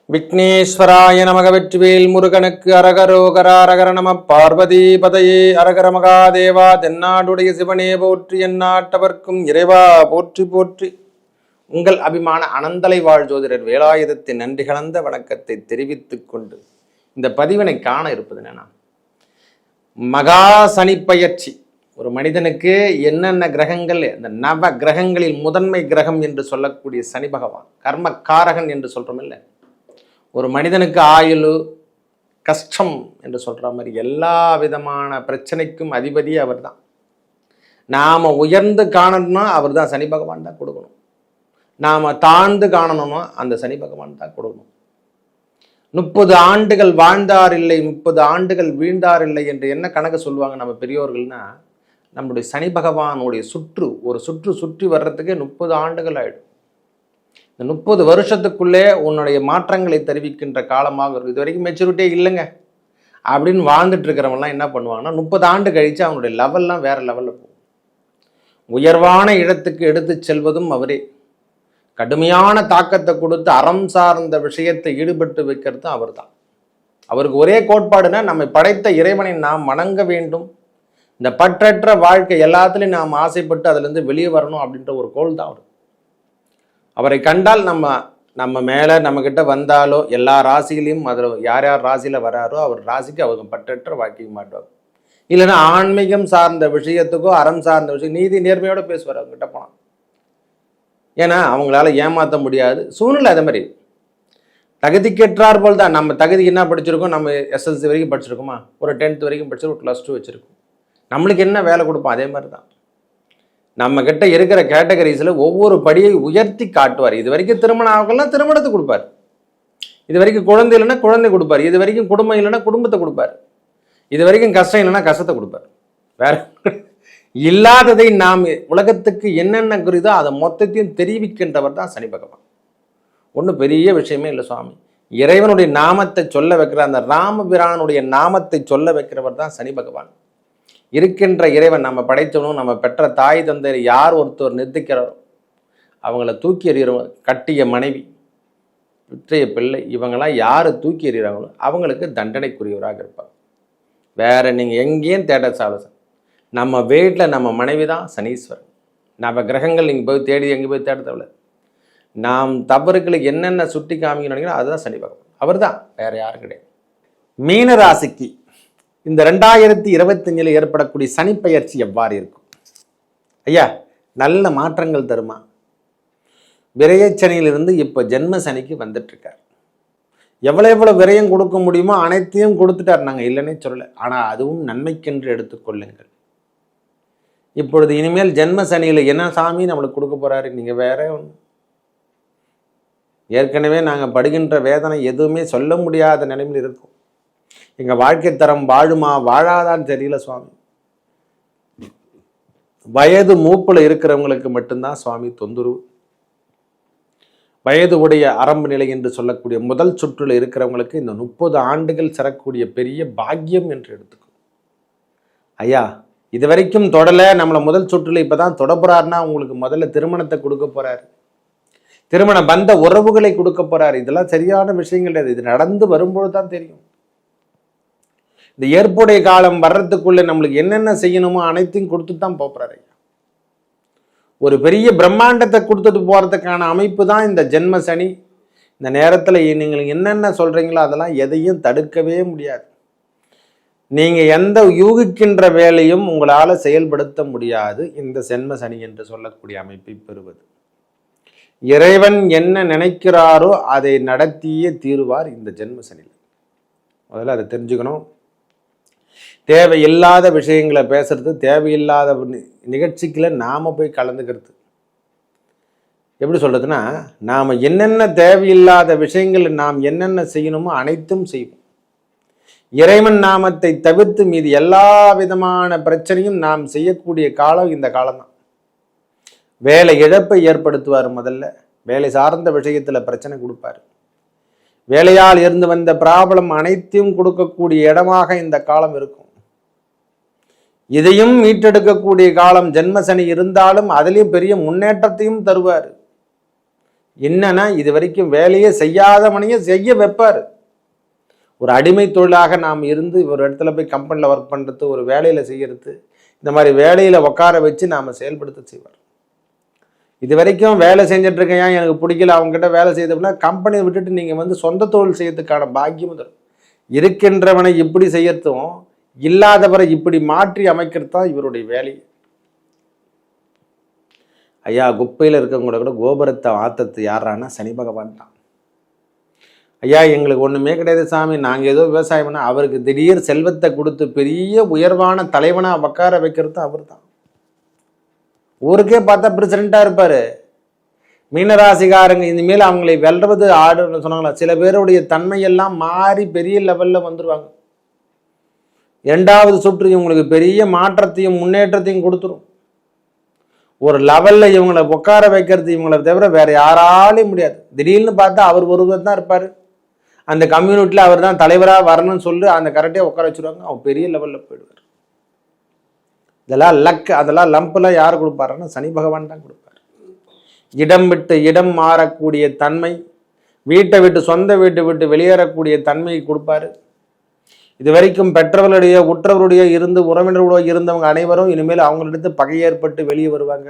விக்னேஸ்வராய நமக வெற்றிவேல் முருகனுக்கு அரகரோகரா அரகர நம பார்வதி பதையே அரகர மகாதேவா. தென்னாடுடைய சிவனே போற்றி, எந்நாட்டவர்க்கும் இறைவா போற்றி போற்றி. உங்கள் அபிமான அனந்தலை வாழ் ஜோதிடர் வேலாயுதத்தின் நன்றி கலந்த வணக்கத்தை தெரிவித்துக் கொண்டு இந்த பதிவினை காண இருப்பது என்னன்னா, மகா சனி பயிற்சி. ஒரு மனிதனுக்கு என்னென்ன கிரகங்கள், இந்த நவ கிரகங்களில் முதன்மை கிரகம் என்று சொல்லக்கூடிய சனி பகவான், கர்மக்காரகன் என்று சொல்றோம் இல்லை, ஒரு மனிதனுக்கு ஆயுள் கஷ்டம் என்று சொல்ற மாதிரி எல்லா விதமான பிரச்சனைக்கும் அதிபதி அவர் தான். நாம் உயர்ந்து காணணும்னா அவர் தான், சனி பகவான் தான் கொடுக்கணும். நாம் தாழ்ந்து காணணும்னா அந்த சனி பகவான் தான் கொடுக்கணும். 30 ஆண்டுகள் வாழ்ந்தார் இல்லை, 30 ஆண்டுகள் வீழ்ந்தார் இல்லை என்று என்ன கணக்கு சொல்லுவாங்க நம்ம பெரியோர்கள்னா, நம்முடைய சனி பகவானுடைய ஒரு சுற்று சுற்றி வர்றதுக்கே 30 ஆண்டுகள் ஆயிடும். இந்த 30 வருஷத்துக்குள்ளே உன்னுடைய மாற்றங்களை தெரிவிக்கின்ற காலமாக இருக்கும். இது வரைக்கும் மெச்சூரிட்டியே இல்லைங்க அப்படின்னு வாழ்ந்துட்டு இருக்கிறவங்கலாம் என்ன பண்ணுவாங்கன்னா, 30 ஆண்டு கழித்து அவனுடைய லெவல்லாம் வேற லெவலில் போகும். உயர்வான இடத்துக்கு எடுத்து செல்வதும் அவரே. கடுமையான தாக்கத்தை கொடுத்து அறம் சார்ந்த விஷயத்தை ஈடுபட்டு வைக்கிறதும் அவர் தான். அவருக்கு ஒரே கோட்பாடுனா, நம்மை படைத்த இறைவனை நாம் வணங்க வேண்டும், இந்த பற்றற்ற வாழ்க்கை எல்லாத்துலேயும் நாம் ஆசைப்பட்டு அதுலேருந்து வெளியே வரணும் அப்படின்ற ஒரு கோல் தான் அவர். அவரை கண்டால் நம்ம மேலே நம்மக்கிட்ட வந்தாலோ, எல்லா ராசிகளையும் அதில் யார் யார் ராசியில் வராரோ அவர் ராசிக்கு அவங்க பற்றற்ற வாழ்க்கைக்கு மாட்டுவார். இல்லைன்னா ஆன்மீகம் சார்ந்த விஷயத்துக்கோ அறம் சார்ந்த விஷயம் நீதி நேர்மையோடு பேசுவார் அவங்ககிட்ட போனால். ஏன்னா அவங்களால ஏமாற்ற முடியாது சூழ்நிலை. அதே மாதிரி தகுதிக்கேற்றார் போல் தான். நம்ம தகுதிக்கு என்ன படிச்சிருக்கோம், நம்ம எஸ்எல்சி வரைக்கும் படிச்சிருக்கோமா, ஒரு 10th வரைக்கும் படிச்சிருக்கோம், ஒரு +2 வச்சுருக்கோம். நம்மளுக்கு என்ன வேலை கொடுப்போம் அதே மாதிரி தான். நம்ம கிட்ட இருக்கிற கேட்டகரிஸில் ஒவ்வொரு படியை உயர்த்தி காட்டுவார். இது வரைக்கும் திருமணம் ஆகலாம், திருமணத்தை கொடுப்பார். இது வரைக்கும் குழந்தை இல்லைன்னா குழந்தை கொடுப்பார். இது வரைக்கும் குடும்பம் இல்லைன்னா குடும்பத்தை கொடுப்பார். இது வரைக்கும் கஷ்டம் இல்லைன்னா கஷ்டத்தை கொடுப்பார். வேற இல்லாததை நாம் உலகத்துக்கு என்னென்ன குறிதோ அதை மொத்தத்தையும் தெரிவிக்கின்றவர் தான் சனி பகவான். ஒன்றும் பெரிய விஷயமே இல்லை சுவாமி. இறைவனுடைய நாமத்தை சொல்ல வைக்கிற, அந்த ராமபிரானுடைய நாமத்தை சொல்ல வைக்கிறவர் தான் சனி பகவான். இருக்கின்ற இறைவன், நம்ம படைத்தவனும் நம்ம பெற்ற தாய் தந்தையர் யார் ஒருத்தர் நிறுத்திக்கிறாரோ அவங்கள தூக்கி எறிகிறவங்க, கட்டிய மனைவி, விற்றைய பிள்ளை, இவங்களாம் யார் தூக்கி எறிகிறாங்களோ அவங்களுக்கு தண்டனைக்குரியவராக இருப்பாங்க. வேற நீங்கள் எங்கேயும் தேட சாலசன். நம்ம வீட்டில் நம்ம மனைவி தான் சனீஸ்வரன். நம்ம கிரகங்கள் நீங்கள் போய் தேடி எங்கே போய் தேட தேவையில்ல. நாம் தவறுகளுக்கு என்னென்ன சுட்டி காமிக்கணும் நினைக்கிறோம் அதுதான் சனி பகவான். அவர் தான், வேற யாரும் கிடையாது. மீன ராசிக்கு இந்த 2025 ஏற்படக்கூடிய சனி பயிற்சி எவ்வாறு இருக்கும் ஐயா? நல்ல மாற்றங்கள் தருமா? விரயச்சனியிலிருந்து இப்போ ஜென்ம சனிக்கு வந்துட்டுருக்கார். எவ்வளோ விரயம் கொடுக்க முடியுமோ அனைத்தையும் கொடுத்துட்டார். நாங்கள் இல்லைன்னே சொல்லலை, ஆனால் அதுவும் நன்மைக்கென்று எடுத்துக்கொள்ளுங்கள். இப்பொழுது இனிமேல் ஜென்ம சனியில் என்ன சாமி நம்மளுக்கு கொடுக்க போகிறாரு? நீங்கள் வேற ஒன்று, ஏற்கனவே நாங்கள் படுகின்ற வேதனை எதுவுமே சொல்ல முடியாத நிலைமையில் இருக்கும். எங்கள் வாழ்க்கை தரம் வாழுமா வாழாதான்னு தெரியல சுவாமி. வயது மூப்பில் இருக்கிறவங்களுக்கு மட்டும்தான் சுவாமி தொந்தரவு. வயது உடைய ஆரம்ப நிலை என்று சொல்லக்கூடிய முதல் சுற்றுல இருக்கிறவங்களுக்கு இந்த 30 ஆண்டுகள் சிறக்கூடிய பெரிய பாக்கியம் என்று எடுத்துக்கும். ஐயா, இது வரைக்கும் தொடலை, நம்மளை முதல் சுற்றுல இப்போ தான் தொடப்புறாருன்னா உங்களுக்கு முதல்ல திருமணத்தை கொடுக்க போகிறாரு, திருமண பந்த உறவுகளை கொடுக்க போகிறாரு. இதெல்லாம் சரியான விஷயங்கள் கிடையாது. இது நடந்து வரும்போது தான் தெரியும். இந்த ஏற்புடைய காலம் வர்றதுக்குள்ளே நம்மளுக்கு என்னென்ன செய்யணுமோ அனைத்தையும் கொடுத்து தான் போகிறாரு. ஒரு பெரிய பிரம்மாண்டத்தை கொடுத்துட்டு போகிறதுக்கான அமைப்பு தான் இந்த ஜென்ம சனி. இந்த நேரத்தில் நீங்கள் என்னென்ன சொல்கிறீங்களோ அதெல்லாம் எதையும் தடுக்கவே முடியாது. நீங்கள் எந்த யூகிக்கின்ற வேலையும் உங்களால் செயல்படுத்த முடியாது இந்த ஜென்ம சனி என்று சொல்லக்கூடிய அமைப்பை பெறுவது. இறைவன் என்ன நினைக்கிறாரோ அதை நடத்தியே தீருவார் இந்த ஜென்ம சனியில். முதல்ல அதை தெரிஞ்சுக்கணும். தேவையில்லாத விஷயங்களை பேசுறது, தேவையில்லாத நிகழ்ச்சிகளை நாம் போய் கலந்துக்கிறது. எப்படி சொல்கிறதுனா, நாம் என்னென்ன தேவையில்லாத விஷயங்கள் நாம் என்னென்ன செய்யணுமோ அனைத்தும் செய்வோம். இறைவன் நாமத்தை தவிர்த்து மீது எல்லா விதமான பிரச்சனையும் நாம் செய்யக்கூடிய காலம் இந்த காலம்தான். வேலை இழப்பை ஏற்படுத்துவார். முதல்ல வேலை சார்ந்த விஷயத்தில் பிரச்சனை கொடுப்பார். வேலையால் இருந்து வந்த ப்ராப்ளம் அனைத்தையும் கொடுக்கக்கூடிய இடமாக இந்த காலம் இருக்கும். இதையும் மீட்டெடுக்கக்கூடிய காலம் ஜென்ம சனி இருந்தாலும் அதிலையும் பெரிய முன்னேற்றத்தையும் தருவார். என்னன்னா இது வரைக்கும் வேலையே செய்யாதவனையும் செய்ய வைப்பார். ஒரு அடிமை தொழிலாக நாம் இருந்து ஒரு இடத்துல போய் கம்பெனியில் ஒர்க் பண்ணுறது, ஒரு வேலையில் செய்கிறது, இந்த மாதிரி வேலையில் உட்கார வச்சு நாம் செயல்படுத்த செய்வார். இது வரைக்கும் வேலை செஞ்சிட்ருக்கேன், ஏன் எனக்கு பிடிக்கல, அவங்ககிட்ட வேலை செய்தோம்னா கம்பெனியை விட்டுட்டு நீங்கள் சொந்த தொழில் செய்யறதுக்கான பாக்கியம் தரும். இருக்கின்றவனை இப்படி செய்யறதும் இல்லாதவரை இப்படி மாற்றி அமைக்கிறது தான் இவருடைய வேலை. ஐயா, குப்பையில் இருக்கவங்கள கூட கோபுரத்தை ஆத்தத்து யாரானா சனி பகவான் தான். ஐயா, எங்களுக்கு ஒன்றுமே கிடையாது சாமி, நாங்கள் ஏதோ விவசாயம் பண்ணால் அவருக்கு திடீர் செல்வத்தை கொடுத்து பெரிய உயர்வான தலைவனாக உட்கார வைக்கிறது அவர் தான். ஊருக்கே பார்த்தா பிரசிடெண்ட்டாக இருப்பார். மீனராசிக்காரங்க இனிமேல் அவங்களை வெல்றது ஆடுன்னு சொன்னாங்களா, சில பேருடைய தன்மையெல்லாம் மாறி பெரிய லெவலில் வந்துடுவாங்க. 2வது சுற்று இவங்களுக்கு பெரிய மாற்றத்தையும் முன்னேற்றத்தையும் கொடுத்துரும். ஒரு லெவலில் இவங்களை உட்கார வைக்கிறது இவங்களை தவிர வேறு யாராலையும் முடியாது. திடீர்னு பார்த்தா அவர் ஒருவர் தான் இருப்பார், அந்த கம்யூனிட்டியில் அவர் தான் தலைவராக வரணும்னு சொல்லி அந்த கரெக்டாக உட்கார வச்சுருவாங்க. அவர் பெரிய லெவலில் போயிடுவார். இதெல்லாம் லக், அதெல்லாம் லம்பெல்லாம் யார் கொடுப்பாருன்னா சனி பகவான் தான் கொடுப்பார். இடம் விட்டு இடம் மாறக்கூடிய தன்மை, வீட்டை விட்டு சொந்த வீட்டை விட்டு வெளியேறக்கூடிய தன்மையை கொடுப்பாரு. இது வரைக்கும் பெற்றவர்களுடைய உற்றவருடைய இருந்து உறவினர்களுடைய இருந்தவங்க அனைவரும் இனிமேல் அவங்களிடத்து பகை ஏற்பட்டு வெளியே வருவாங்க.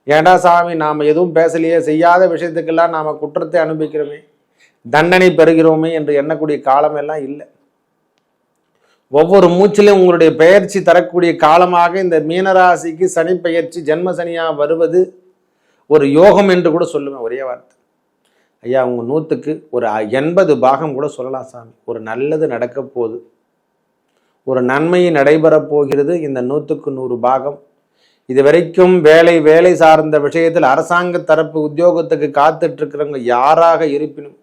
ஏண்டா சாமி, நாம் எதுவும் பேசலையே, செய்யாத விஷயத்துக்கெல்லாம் நாம் குற்றத்தை அனுபவிக்கிறோமே, தண்டனை பெறுகிறோமே என்று எண்ணக்கூடிய காலம் எல்லாம் இல்லை. ஒவ்வொரு மூச்சிலும் உங்களுடைய பெயர்ச்சி தரக்கூடிய காலமாக இந்த மீனராசிக்கு சனி பெயர்ச்சி ஜென்ம சனியாக வருவது ஒரு யோகம் என்று கூட சொல்லுவேன். ஒரே வார்த்தை. ஐயா, உங்கள் 100க்கு ஒரு 80 பாகம் கூட சொல்லலாம் சாமி. ஒரு நல்லது நடக்க போகுது, ஒரு நன்மை நடைபெறப் போகிறது. இந்த 100க்கு 100 பாகம். இது வரைக்கும் வேலை சார்ந்த விஷயத்தில் அரசாங்க தரப்பு உத்தியோகத்துக்கு காத்துட்டு இருக்கிறவங்க யாராக இருப்பினும்,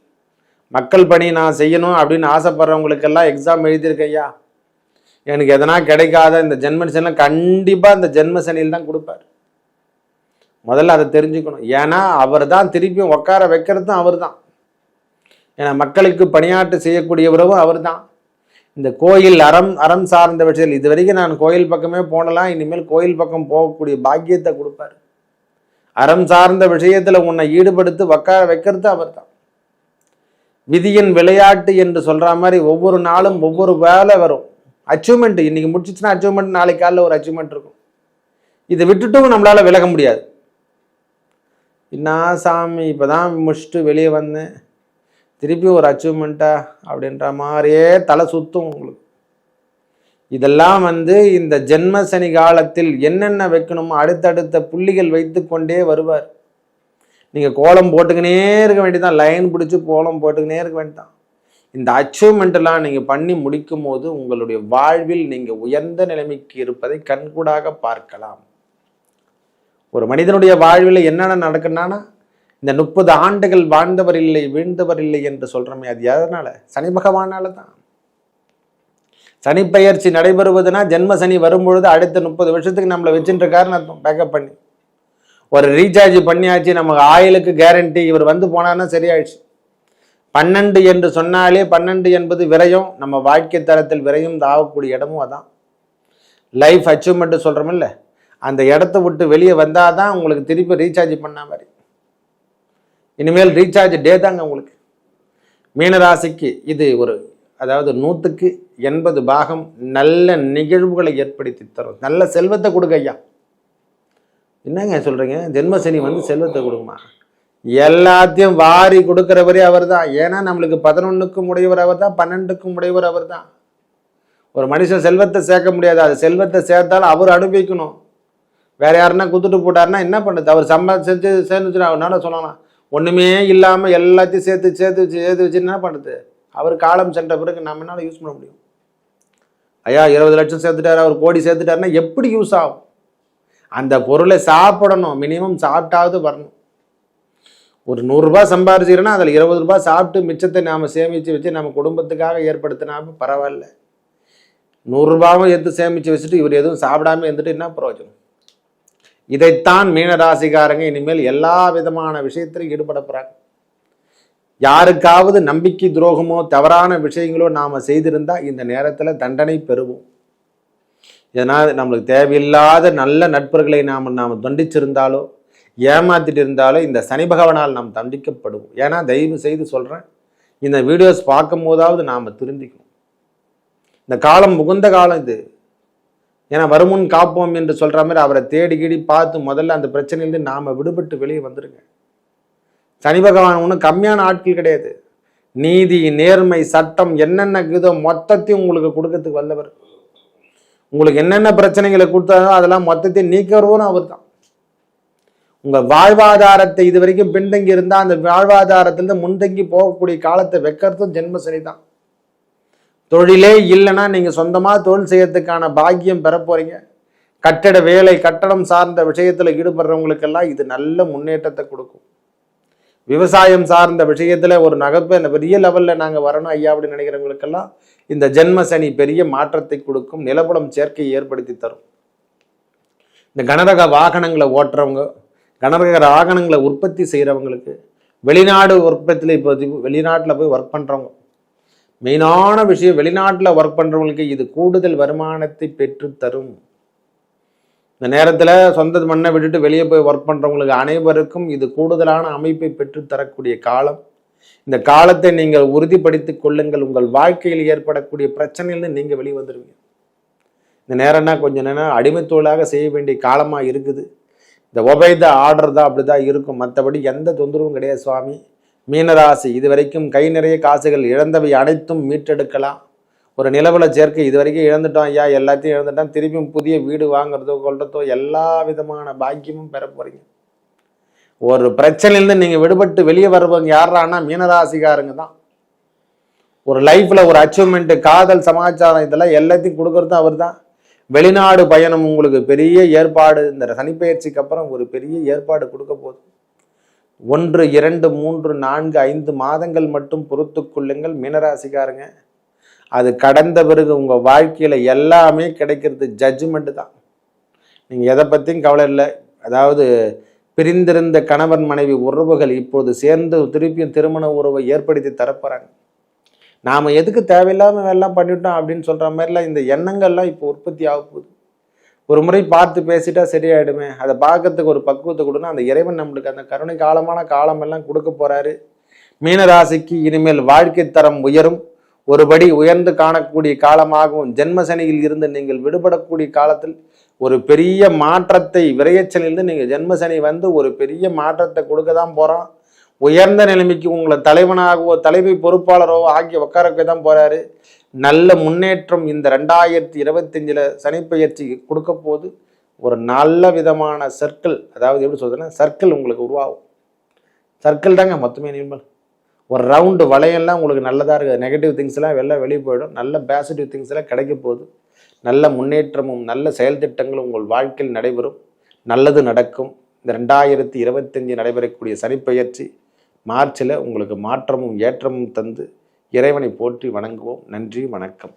மக்கள் பணி நான் செய்யணும் அப்படின்னு ஆசைப்படுறவங்களுக்கெல்லாம் எக்ஸாம் எழுதியிருக்கேன். ஐயா, எனக்கு எதனா கிடைக்காத இந்த ஜென்ம சனியில் கண்டிப்பாக இந்த ஜென்ம சனியில் தான் கொடுப்பார். முதல்ல அதை தெரிஞ்சுக்கணும். ஏன்னா அவர் தான் திருப்பியும் உட்கார வைக்கிறதும் அவர் தான். ஏன்னா மக்களுக்கு பணியாற்று செய்யக்கூடியவரும் அவர் தான். இந்த கோயில் அறம் சார்ந்த விஷயத்தில் இது வரைக்கும் நான் கோயில் பக்கமே போனலாம், இனிமேல் கோயில் பக்கம் போகக்கூடிய பாக்கியத்தை கொடுப்பார். அறம் சார்ந்த விஷயத்தில் உன்னை ஈடுபடுத்தி உட்கார வைக்கிறது அவர் தான். விதியின் விளையாட்டு என்று சொல்கிற மாதிரி ஒவ்வொரு நாளும் ஒவ்வொரு வேலை வரும். அச்சீவ்மெண்ட் இன்னைக்கு முடிச்சிச்சுன்னா அச்சீவ்மெண்ட் நாளைக்கு காலையில் ஒரு அச்சீவ்மெண்ட் இருக்கும். இதை விட்டுட்டும் நம்மளால் விலக முடியாது. என்ன சாமி, இப்போ தான் முடிச்சுட்டு வெளியே வந்தேன், திருப்பி ஒரு அச்சீவ்மெண்ட்டா அப்படின்ற மாதிரியே தலை சுத்தும் உங்களுக்கு. இதெல்லாம் இந்த ஜென்ம சனி காலத்தில் என்னென்ன வைக்கணுமோ அடுத்தடுத்த புள்ளிகள் வைத்து கொண்டே வருவார். நீங்கள் கோலம் போட்டுக்கினே இருக்க வேண்டியதான், லைன் பிடிச்சி கோலம் போட்டுக்கினே இருக்க வேண்டியதான். இந்த அச்சீவ்மெண்ட்டெல்லாம் நீங்கள் பண்ணி முடிக்கும் போது உங்களுடைய வாழ்வில் நீங்கள் உயர்ந்த நிலைமைக்கு இருப்பதை கண்கூடாக பார்க்கலாம். ஒரு மனிதனுடைய வாழ்வில் என்னென்ன நடக்குன்னா, இந்த 30 ஆண்டுகள் வாழ்ந்தவர் இல்லை வீழ்ந்தவர் இல்லை என்று சொல்கிறோமே, அது எதனால? சனி பகவானால தான். சனி பெயர்ச்சி நடைபெறுவதுனா ஜென்ம சனி வரும்பொழுது அடுத்த 30 வருஷத்துக்கு நம்மளை வச்சுட்டு இருக்காருன்னு அர்த்தம். பேக்கப் பண்ணி ஒரு ரீசார்ஜ் பண்ணியாச்சு, நமக்கு ஆயிலுக்கு கேரண்டி. இவர் போனான்னா சரியாயிடுச்சு. 12 என்று சொன்னாலே 12 என்பது விரயம். நம்ம வாழ்க்கை தரத்தில் விரயம் ஆகக்கூடிய இடமும் அதான். லைஃப் அச்சீவ்மெண்ட் சொல்கிறோம் இல்லை, அந்த இடத்த விட்டு வெளியே வந்தால் தான் உங்களுக்கு திருப்பி ரீசார்ஜ் பண்ண மாதிரி. இனிமேல் ரீசார்ஜ் டே தாங்க உங்களுக்கு. மீனராசிக்கு இது ஒரு, அதாவது 100க்கு 80 பாகம் நல்ல நிகழ்வுகளை ஏற்படுத்தி தரும். நல்ல செல்வத்தை கொடுங்க ஐயா. என்னங்க சொல்கிறீங்க? ஜென்மசனி செல்வத்தை கொடுக்குமா? எல்லாத்தையும் வாரி கொடுக்குறவரே அவர் தான். ஏன்னா நம்மளுக்கு 11க்கும் உடையவர் அவர் தான், 12க்கும் உடையவர் அவர் தான். ஒரு மனுஷன் செல்வத்தை சேர்க்க முடியாது, அது செல்வத்தை சேர்த்தாலும் அவர் அனுபவிக்கணும். வேற யாருன்னா குத்துட்டு போட்டாருன்னா என்ன பண்ணுது? அவர் செஞ்சு சேர்ந்துச்சு அவனால சொல்லலாம். ஒன்றுமே இல்லாமல் எல்லாத்தையும் சேர்த்து வச்சு என்ன பண்ணுறது? அவர் காலம் சென்ற பிறகு நம்ம என்னால் யூஸ் பண்ண முடியும்? ஐயா 20 லட்சம் சேர்த்துட்டாரு, அவர் கோடி சேர்த்துட்டாருன்னா எப்படி யூஸ் ஆகும்? அந்த பொருளை சாப்பிடணும், மினிமம் சாப்பிட்டாவது வரணும். ஒரு 100 ரூபாய் சம்பாதிச்சிக்கிறோன்னா அதில் 20 ரூபாய் சாப்பிட்டு மிச்சத்தை நாம் சேமித்து வச்சு நம்ம குடும்பத்துக்காக ஏற்படுத்தினாம பரவாயில்ல. 100 ரூபாவும் எடுத்து சேமித்து வச்சுட்டு இவர் எதுவும் சாப்பிடாம இருந்துட்டு என்ன பிரயோஜனம்? இதைத்தான் மீனராசிக்காரங்க இனிமேல் எல்லா விதமான விஷயத்திலும் ஈடுபட போகிறாங்க. யாருக்காவது நம்பிக்கை துரோகமோ தவறான விஷயங்களோ நாம் செய்திருந்தால் இந்த நேரத்தில் தண்டனை பெறுவோம். இதனால் நம்மளுக்கு தேவையில்லாத நல்ல நட்பர்களை நாம் தண்டிச்சிருந்தாலோ ஏமாத்திட்டு இருந்தாலும் இந்த சனி பகவானால் நாம் தண்டிக்கப்படுவோம். ஏன்னா தயவு செய்து சொல்கிறேன், இந்த வீடியோஸ் பார்க்கும் போதாவது நாம் திருந்திக்கணும். இந்த காலம் முகுந்த காலம் இது. ஏன்னா வருமுன் காப்போம் என்று சொல்கிற மாதிரி அவரை தேடி கீடி பார்த்து முதல்ல அந்த பிரச்சனையிலேருந்து நாம் விடுபட்டு வெளியே வந்துடுங்க. சனி பகவான் ஒன்றும் கம்மியான ஆட்கள் கிடையாது. நீதி, நேர்மை, சட்டம் என்னென்ன இதோ மொத்தத்தையும் உங்களுக்கு கொடுக்கறதுக்கு வல்லவர். உங்களுக்கு என்னென்ன பிரச்சனைகளை கொடுத்தாலும் அதெல்லாம் மொத்தத்தையும் நீக்கிறவரும் அவர் தான். உங்கள் வாழ்வாதாரத்தை இது வரைக்கும் பின்தங்கி இருந்தால் அந்த வாழ்வாதாரத்திலிருந்து முன்தங்கி போகக்கூடிய காலத்தை வைக்கிறதும் ஜென்ம சனி தான். தொழிலே இல்லைன்னா நீங்கள் சொந்தமாக தொழில் செய்யறதுக்கான பாக்கியம் பெற போறீங்க. கட்டட வேலை, கட்டடம் சார்ந்த விஷயத்தில் ஈடுபடுறவங்களுக்கெல்லாம் இது நல்ல முன்னேற்றத்தை கொடுக்கும். விவசாயம் சார்ந்த விஷயத்துல ஒரு பெரிய லெவல்ல நாங்கள் வரணும் ஐயா அப்படின்னு நினைக்கிறவங்களுக்கெல்லாம் இந்த ஜென்ம சனி பெரிய மாற்றத்தை கொடுக்கும். நிலபுலம் சேர்க்கையை ஏற்படுத்தி தரும். இந்த கனரக வாகனங்களை ஓட்டுறவங்க, கனரக வாகனங்களை உற்பத்தி செய்கிறவங்களுக்கு, வெளிநாடு உற்பத்தியில் இப்போ வெளிநாட்டில் போய் ஒர்க் பண்ணுறவங்க, மெயினான விஷயம் வெளிநாட்டில் ஒர்க் பண்ணுறவங்களுக்கு இது கூடுதல் வருமானத்தை பெற்று தரும். இந்த நேரத்தில் சொந்த மண்ணை விட்டுட்டு வெளியே போய் ஒர்க் பண்ணுறவங்களுக்கு அனைவருக்கும் இது கூடுதலான அமைப்பை பெற்று தரக்கூடிய காலம். இந்த காலத்தை நீங்கள் உறுதிப்படுத்தி கொள்ளுங்கள். உங்கள் வாழ்க்கையில் ஏற்படக்கூடிய பிரச்சனையிலிருந்து நீங்கள் வெளியே வந்துடுவீங்க. இந்த நேரம்னா கொஞ்சம் நேரம் அடிமைத்தொழிலாக செய்ய வேண்டிய காலமாக இருக்குது. இந்த ஒபைத ஆர்டர் தான் அப்படி தான் இருக்கும். மற்றபடி எந்த தொந்தரவும் கிடையாது சுவாமி. மீனராசி இது வரைக்கும் கை நிறைய காசுகள் இழந்தவை அனைத்தும் மீட்டெடுக்கலாம். ஒரு நிலவல சேர்க்கை இது வரைக்கும் இழந்துட்டோம் ஐயா, எல்லாத்தையும் இழந்துட்டோம், திருப்பியும் புதிய வீடு வாங்குறதோ கொள்றதோ எல்லா விதமான பாக்கியமும் பெற போறீங்க. ஒரு பிரச்சனையிலேருந்து நீங்கள் விடுபட்டு வெளியே வருவங்க யாரானா மீனராசிக்காரங்க தான். ஒரு லைஃப்ல ஒரு அச்சீவ்மெண்ட், காதல், சமாச்சாரம் இதெல்லாம் எல்லாத்தையும் கொடுக்கறதும் அவர் தான். வெளிநாடு பயணம் உங்களுக்கு பெரிய ஏற்பாடு இந்த சனிப்பெயர்ச்சிக்கு அப்புறம் ஒரு பெரிய ஏற்பாடு கொடுக்க போகுது. 1, 2, 3, 4, 5 மாதங்கள் மட்டும் பொறுத்து கொள்ளுங்கள் மீனராசிக்காரங்க. அது கடந்த பிறகு உங்கள் வாழ்க்கையில் எல்லாமே கிடைக்கிறது ஜட்ஜ்மெண்ட் தான். நீங்கள் எதை பற்றியும் கவலை இல்லை. அதாவது பிரிந்திருந்த கணவன் மனைவி உறவுகள் இப்போது சேர்ந்து திருப்பியும் திருமண உறவை ஏற்படுத்தி தரப்போகிறாங்க. நாம் எதுக்கு தேவையில்லாமல் எல்லாம் பண்ணிட்டோம் அப்படின்னு சொல்கிற மாதிரிலாம் இந்த எண்ணங்கள்லாம் இப்போ உற்பத்தி ஆக போகுது. ஒரு முறை பார்த்து பேசிட்டா சரியாயிடுமே, அதை பார்க்கறதுக்கு ஒரு பக்குவத்தை கொடுனா அந்த இறைவன் நம்மளுக்கு அந்த கருணை காலமான காலம் எல்லாம் கொடுக்க போகிறாரு. மீனராசிக்கு இனிமேல் வாழ்க்கை தரம் உயரும். ஒருபடி உயர்ந்து காணக்கூடிய காலமாகவும் ஜென்ம சனியில் இருந்து நீங்கள் விடுபடக்கூடிய காலத்தில் ஒரு பெரிய மாற்றத்தை, விரையச்சனிலிருந்து நீங்கள் ஜென்ம சனி வந்து ஒரு பெரிய மாற்றத்தை கொடுக்க தான் போகிறோம். உயர்ந்த நிலைமைக்கு உங்களை தலைவனாகவோ தலைமை பொறுப்பாளரோ ஆக்கி உட்கார வைக்க தான் போகிறாரு. நல்ல முன்னேற்றம் இந்த 2025 சனிப்பெயர்ச்சிக்கு கொடுக்க போது ஒரு நல்ல விதமான சர்க்கிள், அதாவது எப்படி சொல்றதுன்னா சர்க்கிள் உங்களுக்கு உருவாகும். சர்க்கிள் தாங்க மொத்தமே நிர்மல். ஒரு ரவுண்டு வளையெல்லாம் உங்களுக்கு நல்லதாக இருக்குது. நெகட்டிவ் திங்ஸ் எல்லாம் வெளியே போயிடும். நல்ல பாசிட்டிவ் திங்ஸ் எல்லாம் கிடைக்க போகுது. நல்ல முன்னேற்றமும் நல்ல செயல் திட்டங்களும் உங்கள் வாழ்க்கையில் நடைபெறும். நல்லது நடக்கும். இந்த 2025 நடைபெறக்கூடிய சனிப்பெயர்ச்சி மார்ச்சில் உங்களுக்கு மாற்றமும் ஏற்றமும் தந்து இறைவனை போற்றி வணங்குவோம். நன்றி, வணக்கம்.